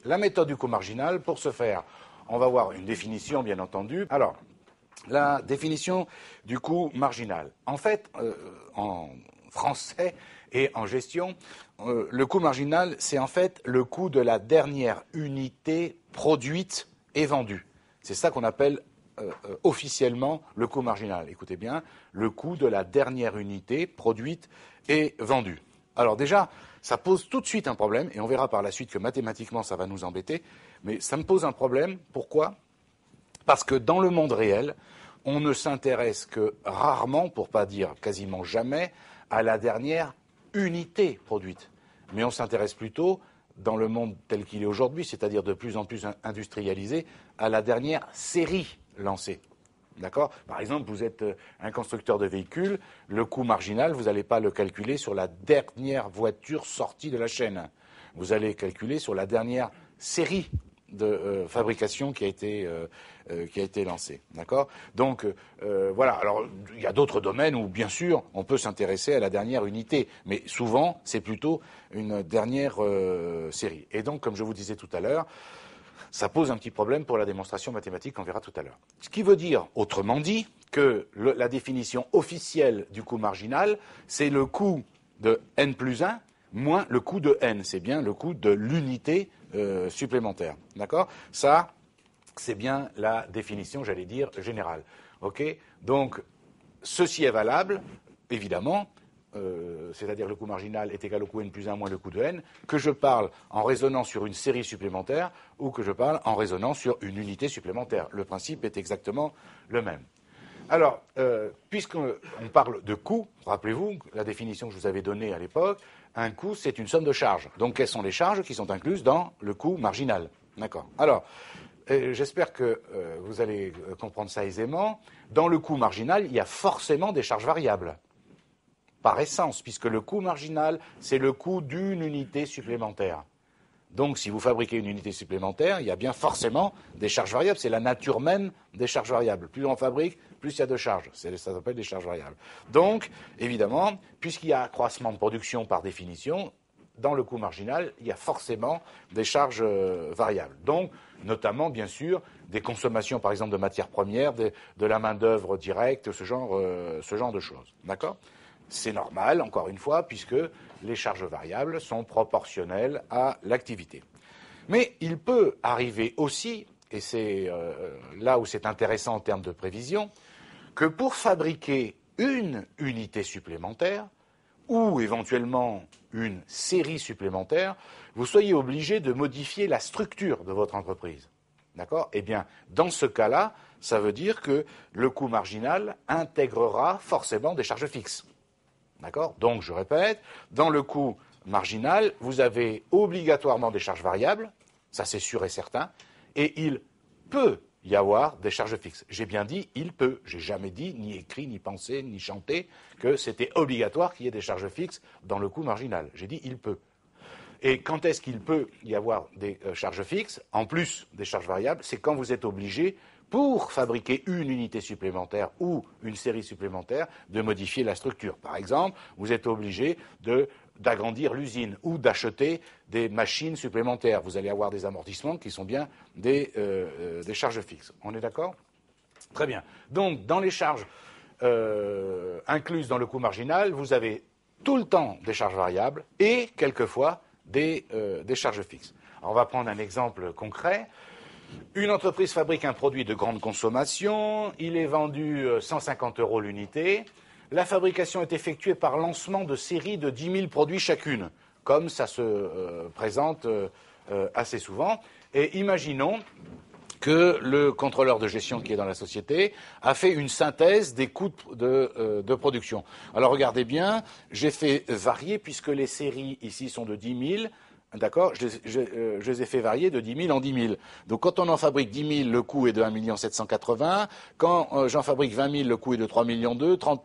la méthode du coût marginal, pour ce faire, on va voir une définition, bien entendu. Alors, la définition du coût marginal. En fait, en français et en gestion, le coût marginal, c'est en fait le coût de la dernière unité produite et vendue. C'est ça qu'on appelle officiellement le coût marginal. Écoutez bien, le coût de la dernière unité produite et vendue. Alors déjà, ça pose tout de suite un problème, et on verra par la suite que mathématiquement ça va nous embêter, mais ça me pose un problème. Pourquoi ? Parce que dans le monde réel, on ne s'intéresse que rarement, pour pas dire quasiment jamais, à la dernière unité produite. Mais on s'intéresse plutôt, dans le monde tel qu'il est aujourd'hui, c'est-à-dire de plus en plus industrialisé, à la dernière série lancée. D'accord ? Par exemple, vous êtes un constructeur de véhicules, le coût marginal, vous n'allez pas le calculer sur la dernière voiture sortie de la chaîne. Vous allez calculer sur la dernière série de fabrication qui a été lancée. D'accord ? Donc, voilà. Alors, il y a d'autres domaines où, bien sûr, on peut s'intéresser à la dernière unité. Mais souvent, c'est plutôt une dernière série. Et donc, comme je vous disais tout à l'heure, ça pose un petit problème pour la démonstration mathématique qu'on verra tout à l'heure. Ce qui veut dire, autrement dit, que la définition officielle du coût marginal, c'est le coût de n plus 1 moins le coût de n. C'est bien le coût de l'unité supplémentaire. D'accord ? Ça, c'est bien la définition, j'allais dire, générale. OK ? Donc, ceci est valable, évidemment, c'est-à-dire le coût marginal est égal au coût n plus 1 moins le coût de n, que je parle en raisonnant sur une série supplémentaire ou que je parle en raisonnant sur une unité supplémentaire. Le principe est exactement le même. Alors, puisqu'on parle de coût, rappelez-vous la définition que je vous avais donnée à l'époque, un coût, c'est une somme de charges. Donc, quelles sont les charges qui sont incluses dans le coût marginal ? D'accord. Alors, j'espère que vous allez comprendre ça aisément. Dans le coût marginal, il y a forcément des charges variables, par essence, puisque le coût marginal, c'est le coût d'une unité supplémentaire. Donc, si vous fabriquez une unité supplémentaire, il y a bien forcément des charges variables. C'est la nature même des charges variables. Plus on fabrique, plus il y a de charges. Ça s'appelle des charges variables. Donc, évidemment, puisqu'il y a accroissement de production par définition, dans le coût marginal, il y a forcément des charges variables. Donc, notamment, bien sûr, des consommations, par exemple, de matières premières, de la main-d'œuvre directe, ce genre de choses. D'accord ? C'est normal, encore une fois, puisque les charges variables sont proportionnelles à l'activité. Mais il peut arriver aussi, et c'est là où c'est intéressant en termes de prévision, que pour fabriquer une unité supplémentaire, ou éventuellement une série supplémentaire, vous soyez obligé de modifier la structure de votre entreprise. D'accord ? Eh bien, dans ce cas-là, ça veut dire que le coût marginal intégrera forcément des charges fixes. D'accord ? Donc, je répète, dans le coût marginal, vous avez obligatoirement des charges variables, ça c'est sûr et certain, et il peut y avoir des charges fixes. J'ai bien dit il peut, j'ai jamais dit, ni écrit, ni pensé, ni chanté, que c'était obligatoire qu'il y ait des charges fixes dans le coût marginal. J'ai dit il peut. Et quand est-ce qu'il peut y avoir des charges fixes, en plus des charges variables, c'est quand vous êtes obligé, pour fabriquer une unité supplémentaire ou une série supplémentaire, de modifier la structure. Par exemple, vous êtes obligé d'agrandir l'usine ou d'acheter des machines supplémentaires. Vous allez avoir des amortissements qui sont bien des charges fixes. On est d'accord ? Très bien. Donc, dans les charges incluses dans le coût marginal, vous avez tout le temps des charges variables et, quelquefois, des charges fixes. Alors, on va prendre un exemple concret. Une entreprise fabrique un produit de grande consommation, il est vendu 150 € l'unité. La fabrication est effectuée par lancement de séries de 10 000 produits chacune, comme ça se présente assez souvent. Et imaginons que le contrôleur de gestion qui est dans la société a fait une synthèse des coûts de production. Alors regardez bien, j'ai fait varier, puisque les séries ici sont de 10 000, d'accord, je les ai fait varier de 10 000 en 10 000. Donc quand on en fabrique 10 000, le coût est de 1 780 000. Quand j'en fabrique 20 000, le coût est de 3 200 000, 30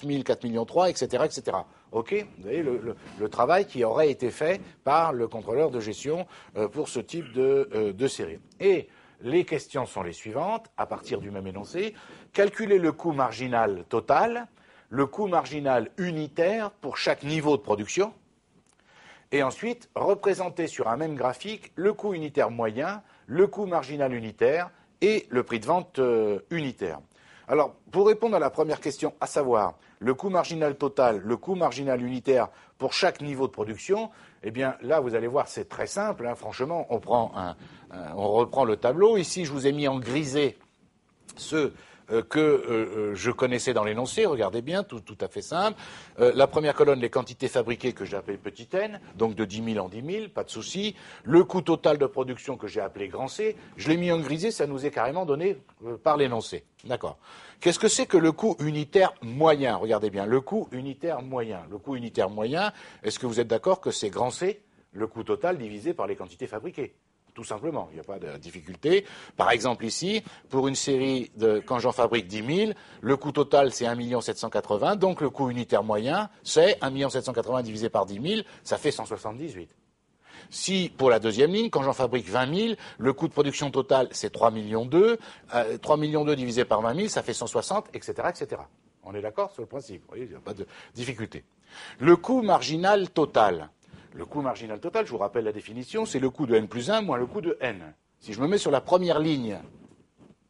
000, 4 300 000, etc., etc. OK ? Vous voyez le travail qui aurait été fait par le contrôleur de gestion pour ce type de série. Et les questions sont les suivantes, à partir du même énoncé. Calculer le coût marginal total, le coût marginal unitaire pour chaque niveau de production, et ensuite représenter sur un même graphique le coût unitaire moyen, le coût marginal unitaire et le prix de vente unitaire. Alors, pour répondre à la première question, à savoir le coût marginal total, le coût marginal unitaire pour chaque niveau de production, eh bien là, vous allez voir, c'est très simple. Hein, franchement, on reprend le tableau. Ici, je vous ai mis en grisé ceux que je connaissais dans l'énoncé, regardez bien, tout à fait simple. La première colonne, les quantités fabriquées que j'ai appelées petit n, donc de 10 000 en 10 000, pas de souci. Le coût total de production que j'ai appelé grand C, je l'ai mis en grisé, ça nous est carrément donné par l'énoncé. D'accord. Qu'est-ce que c'est que le coût unitaire moyen? Regardez bien, le coût unitaire moyen. Le coût unitaire moyen, est-ce que vous êtes d'accord que c'est grand C, le coût total divisé par les quantités fabriquées? Tout simplement, il n'y a pas de difficulté. Par exemple ici, pour une série quand j'en fabrique 10 000, le coût total c'est 1 780 000, donc le coût unitaire moyen c'est 1 780 000 divisé par 10 000, ça fait 178. Si, pour la deuxième ligne, quand j'en fabrique 20 000, le coût de production total c'est 3 millions 2, 3 millions 2 divisé par 20 000, ça fait 160, etc., etc. On est d'accord sur le principe, vous voyez, il n'y a pas de difficulté. Le coût marginal total. Le coût marginal total, je vous rappelle la définition, c'est le coût de n plus 1 moins le coût de n. Si je me mets sur la première ligne,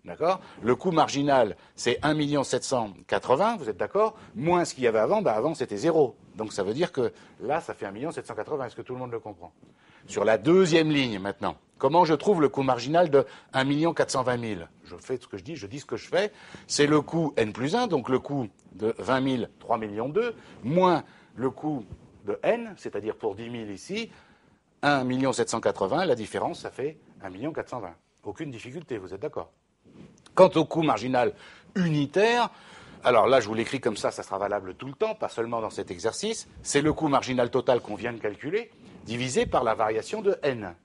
d'accord, le coût marginal, c'est 1 780 000, vous êtes d'accord, moins ce qu'il y avait avant, avant c'était 0. Donc ça veut dire que là, ça fait 1 780 000. Est-ce que tout le monde le comprend? Sur la deuxième ligne, maintenant, comment je trouve le coût marginal de 1 420 000? Je fais ce que je dis ce que je fais. C'est le coût n plus 1, donc le coût de 20 000, 3 millions 2, moins le coût de n, c'est-à-dire pour 10 000 ici, 1 780 000, la différence, ça fait 1 420 000. Aucune difficulté, vous êtes d'accord? Quant au coût marginal unitaire, alors là, je vous l'écris comme ça sera valable tout le temps, pas seulement dans cet exercice, c'est le coût marginal total qu'on vient de calculer, divisé par la variation de n.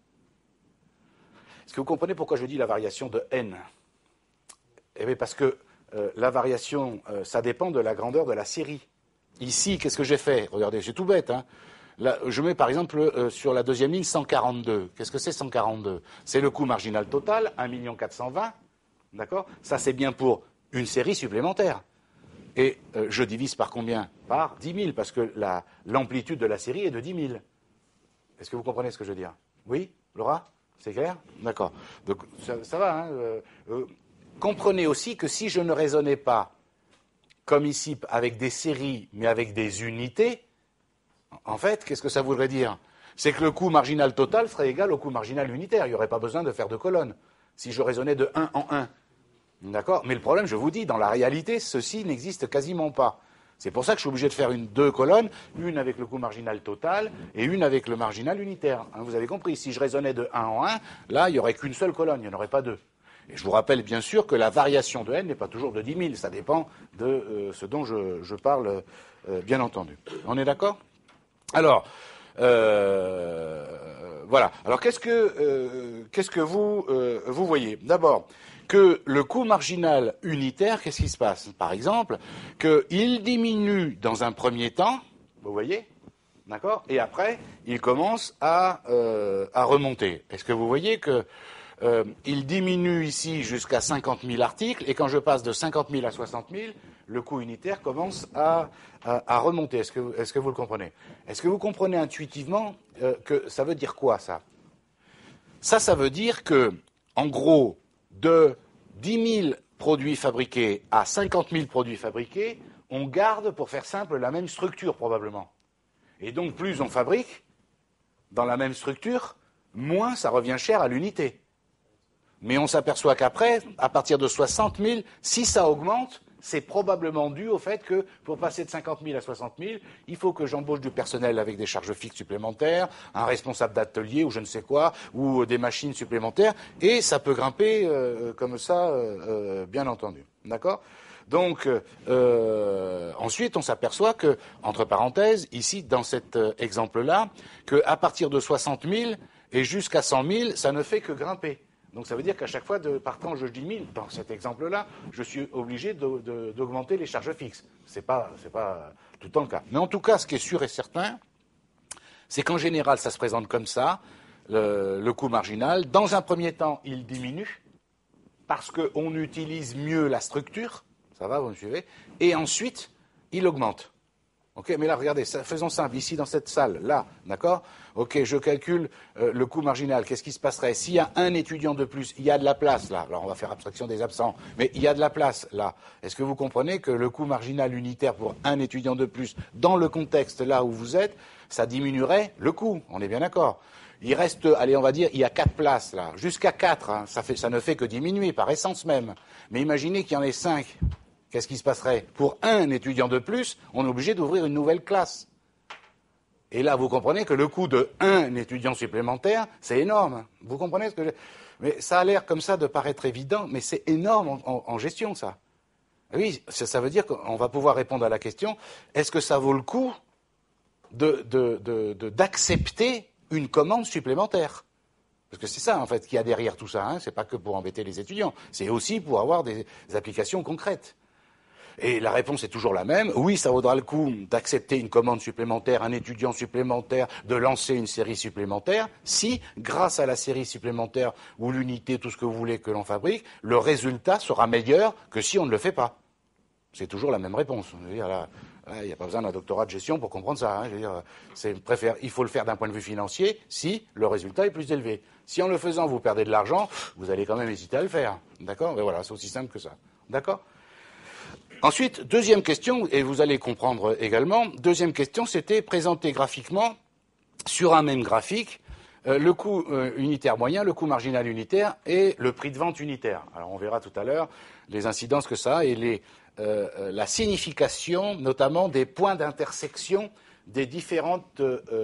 Est-ce que vous comprenez pourquoi je dis la variation de n? Eh bien, parce que la variation, ça dépend de la grandeur de la série. Ici, qu'est-ce que j'ai fait? Regardez, c'est tout bête. Hein. Là, je mets par exemple sur la deuxième ligne 142. Qu'est-ce que c'est 142? C'est le coût marginal total, 1 420 000. D'accord? Ça, c'est bien pour une série supplémentaire. Et je divise par combien? Par 10 000, parce que l'amplitude de la série est de 10 000. Est-ce que vous comprenez ce que je veux dire? Oui, Laura? C'est clair? D'accord. Donc, ça va. Hein, comprenez aussi que si je ne raisonnais pas comme ici, avec des séries, mais avec des unités, en fait, qu'est-ce que ça voudrait dire? C'est que le coût marginal total serait égal au coût marginal unitaire. Il n'y aurait pas besoin de faire de colonnes, si je raisonnais de 1 en 1. D'accord? Mais le problème, je vous dis, dans la réalité, ceci n'existe quasiment pas. C'est pour ça que je suis obligé de faire deux colonnes, une avec le coût marginal total et une avec le marginal unitaire. Hein, vous avez compris, si je raisonnais de 1 en 1, là, il n'y aurait qu'une seule colonne, il n'y en aurait pas deux. Et je vous rappelle bien sûr que la variation de n n'est pas toujours de 10 000, ça dépend de ce dont je parle, bien entendu. On est d'accord? Alors, voilà. Alors, qu'est-ce que vous voyez? D'abord, que le coût marginal unitaire, qu'est-ce qui se passe? Par exemple, qu'il diminue dans un premier temps, vous voyez? D'accord? Et après, il commence à remonter. Est-ce que vous voyez que il diminue ici jusqu'à 50 000 articles, et quand je passe de 50 000 à 60 000, le coût unitaire commence à remonter. Est-ce que vous le comprenez? Est-ce que vous comprenez intuitivement que ça veut dire quoi, ça? Ça veut dire que, en gros, de 10 000 produits fabriqués à 50 000 produits fabriqués, on garde, pour faire simple, la même structure, probablement. Et donc, plus on fabrique dans la même structure, moins ça revient cher à l'unité. Mais on s'aperçoit qu'après, à partir de 60 000, si ça augmente, c'est probablement dû au fait que pour passer de 50 000 à 60 000, il faut que j'embauche du personnel avec des charges fixes supplémentaires, un responsable d'atelier ou je ne sais quoi, ou des machines supplémentaires, et ça peut grimper comme ça, bien entendu. D'accord? Donc, ensuite, on s'aperçoit que, entre parenthèses, ici, dans cet exemple-là, qu'à partir de 60 000 et jusqu'à 100 000, ça ne fait que grimper. Donc ça veut dire qu'à chaque fois, partant de 10 000, dans cet exemple-là, je suis obligé d'augmenter les charges fixes. C'est pas tout le temps le cas. Mais en tout cas, ce qui est sûr et certain, c'est qu'en général, ça se présente comme ça, le coût marginal. Dans un premier temps, il diminue, parce qu'on utilise mieux la structure, ça va, vous me suivez, et ensuite, il augmente. Ok, mais là, regardez, faisons simple, ici dans cette salle, là, d'accord? Ok, je calcule le coût marginal. Qu'est-ce qui se passerait? S'il y a un étudiant de plus, il y a de la place là. Alors on va faire abstraction des absents, mais il y a de la place là. Est-ce que vous comprenez que le coût marginal unitaire pour un étudiant de plus, dans le contexte là où vous êtes, ça diminuerait le coût? On est bien d'accord. Il reste, allez, on va dire, il y a 4 places là, jusqu'à 4, hein, ça ne fait que diminuer par essence même. Mais imaginez qu'il y en ait 5. Qu'est-ce qui se passerait? Pour un étudiant de plus, on est obligé d'ouvrir une nouvelle classe. Et là, vous comprenez que le coût de un étudiant supplémentaire, c'est énorme. Vous comprenez ce que Mais ça a l'air comme ça de paraître évident, mais c'est énorme en gestion, ça. Oui, ça veut dire qu'on va pouvoir répondre à la question, est-ce que ça vaut le coup d'accepter une commande supplémentaire? Parce que c'est ça, en fait, qu'il y a derrière tout ça. Hein. C'est pas que pour embêter les étudiants, c'est aussi pour avoir des applications concrètes. Et la réponse est toujours la même. Oui, ça vaudra le coup d'accepter une commande supplémentaire, un étudiant supplémentaire, de lancer une série supplémentaire, si, grâce à la série supplémentaire ou l'unité, tout ce que vous voulez que l'on fabrique, le résultat sera meilleur que si on ne le fait pas. C'est toujours la même réponse. Je veux dire, là, il n'y a pas besoin d'un doctorat de gestion pour comprendre ça. Hein. Je veux dire, il faut le faire d'un point de vue financier si le résultat est plus élevé. Si en le faisant, vous perdez de l'argent, vous allez quand même hésiter à le faire. D'accord? Mais voilà, c'est aussi simple que ça. D'accord? Ensuite, deuxième question, et vous allez comprendre également, deuxième question, c'était présenter graphiquement, sur un même graphique, le coût unitaire moyen, le coût marginal unitaire et le prix de vente unitaire. Alors on verra tout à l'heure les incidences que ça a et la signification notamment des points d'intersection des différentes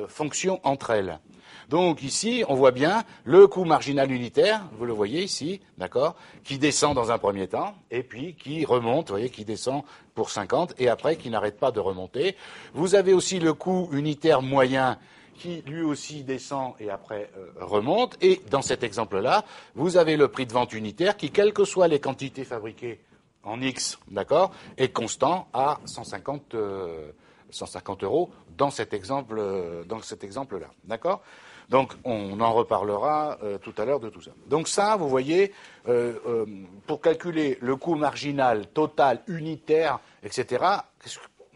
fonctions entre elles. Donc ici, on voit bien le coût marginal unitaire, vous le voyez ici, d'accord, qui descend dans un premier temps, et puis qui remonte, vous voyez, qui descend pour 50, et après qui n'arrête pas de remonter. Vous avez aussi le coût unitaire moyen, qui lui aussi descend et après remonte. Et dans cet exemple-là, vous avez le prix de vente unitaire qui, quelles que soient les quantités fabriquées en X, d'accord, est constant à 150 euros dans cet exemple-là, d'accord. Donc on en reparlera tout à l'heure de tout ça. Donc ça, vous voyez, pour calculer le coût marginal total unitaire, etc.,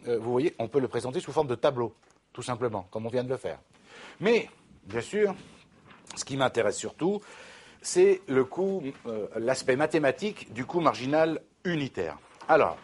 vous voyez, on peut le présenter sous forme de tableau, tout simplement, comme on vient de le faire. Mais, bien sûr, ce qui m'intéresse surtout, c'est le coût, l'aspect mathématique du coût marginal unitaire. Alors,